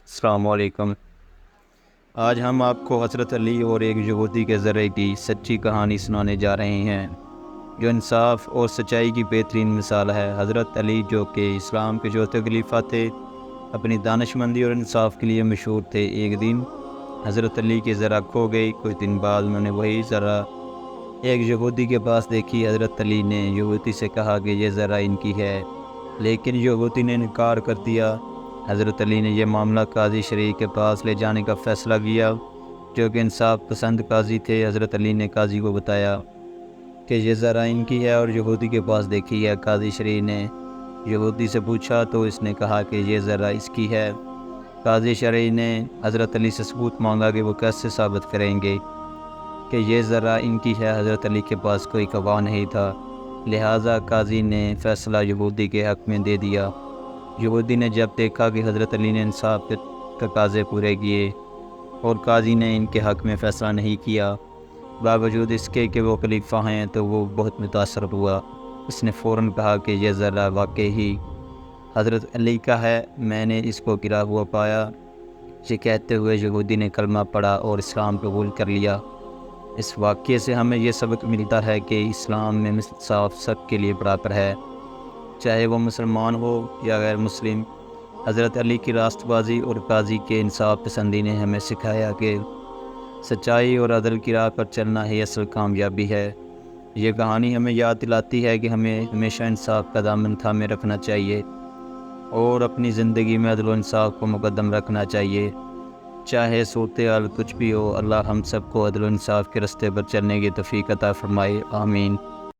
السلام علیکم۔ آج ہم آپ کو حضرت علی اور ایک یہودی کے ذریعے کی سچی کہانی سنانے جا رہے ہیں جو انصاف اور سچائی کی بہترین مثال ہے۔ حضرت علی جو کہ اسلام کے چوتھے خلیفہ تھے، اپنی دانش مندی اور انصاف کے لیے مشہور تھے۔ ایک دن حضرت علی کی ذرا کھو گئی۔ کچھ دن بعد انہوں نے وہی ذرا ایک یہودی کے پاس دیکھی۔ حضرت علی نے یہودی سے کہا کہ یہ ذرا ان کی ہے، لیکن یہودی نے انکار کر دیا۔ حضرت علی نے یہ معاملہ قاضی شرعی کے پاس لے جانے کا فیصلہ کیا، جو کہ انصاف پسند قاضی تھے۔ حضرت علی نے قاضی کو بتایا کہ یہ ذرا ان کی ہے اور یہودی کے پاس دیکھی ہے۔ قاضی شرعی نے یہودی سے پوچھا تو اس نے کہا کہ یہ ذرا اس کی ہے۔ قاضی شرعی نے حضرت علی سے ثبوت مانگا کہ وہ کیسے ثابت کریں گے کہ یہ ذرا ان کی ہے۔ حضرت علی کے پاس کوئی گواہ نہیں تھا، لہٰذا قاضی نے فیصلہ یہودی کے حق میں دے دیا۔ یہودی نے جب دیکھا کہ حضرت علی نے انصاف کے تقاضے پورے کیے اور قاضی نے ان کے حق میں فیصلہ نہیں کیا، باوجود اس کے کہ وہ خلیفہ ہیں، تو وہ بہت متاثر ہوا۔ اس نے فوراً کہا کہ یہ ذرا واقعی ہی حضرت علی کا ہے، میں نے اس کو گرا ہوا پایا۔ یہ کہتے ہوئے یہودی نے کلمہ پڑھا اور اسلام قبول کر لیا۔ اس واقعے سے ہمیں یہ سبق ملتا ہے کہ اسلام میں انصاف سب کے لیے برابر ہے، چاہے وہ مسلمان ہو یا غیر مسلم۔ حضرت علی کی راست بازی اور قاضی کے انصاف پسندی نے ہمیں سکھایا کہ سچائی اور عدل کی راہ پر چلنا ہی اصل کامیابی ہے۔ یہ کہانی ہمیں یاد دلاتی ہے کہ ہمیں ہمیشہ انصاف کا دامن تھامے رکھنا چاہیے اور اپنی زندگی میں عدل و انصاف کو مقدم رکھنا چاہیے، چاہے صورتحال کچھ بھی ہو۔ اللہ ہم سب کو عدل و انصاف کے راستے پر چلنے کی توفیق عطا فرمائے، آمین۔